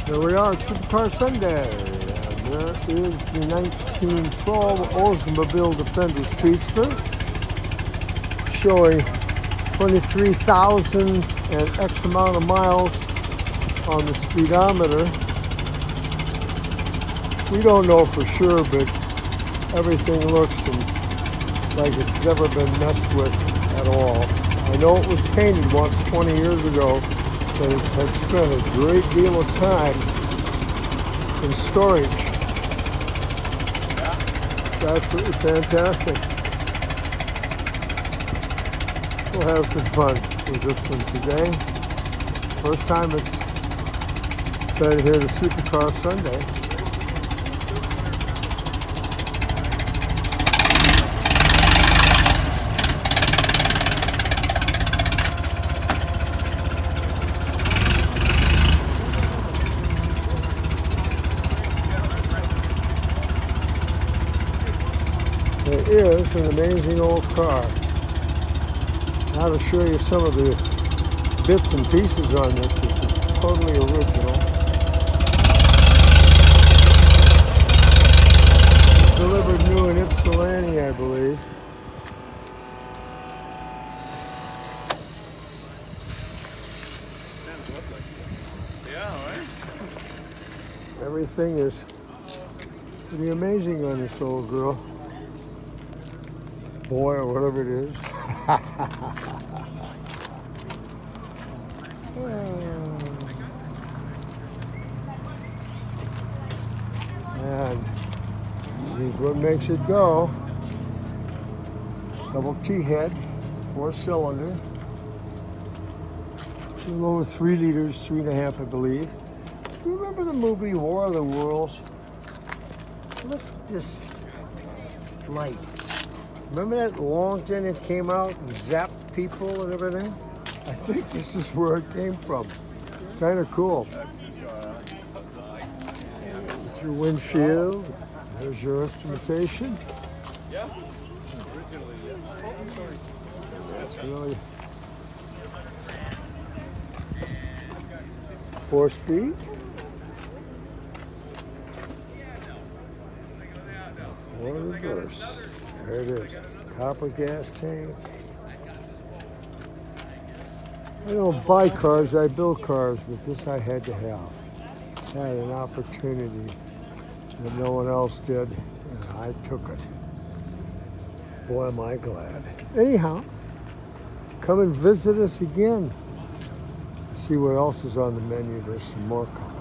Here we are at Supercar Sunday, and there is the 1912 Oldsmobile Defender Speedster, showing 23,000 and X amount of miles on the speedometer. We don't know for sure, but everything looks like it's never been messed with at all. I know it was painted once 20 years ago, but it had spent a great deal of time in storage. Absolutely fantastic. We'll have some fun with this one today. First time it's been here to Supercar Sunday. It is an amazing old car. Now to show you some of the bits and pieces on this. This is totally original. Delivered new in Ypsilanti, I believe. Everything is pretty amazing on this old girl. Boy, or whatever it is. And here's what makes it go. Double T-head, 4-cylinder. A little over 3 liters, 3.5, I believe. Do you remember the movie War of the Worlds? Look at this light. Remember that Longton it came out and zapped people and everything? I think this is where it came from. Kind of cool. There's your windshield. There's your instrumentation. Yeah. That's really 4-speed. Or reverse. There it is. Copper gas tank. I don't buy cars, I build cars, but this I had to have. I had an opportunity that no one else did, and I took it. Boy, am I glad. Anyhow, come and visit us again. See what else is on the menu. There's some more coming.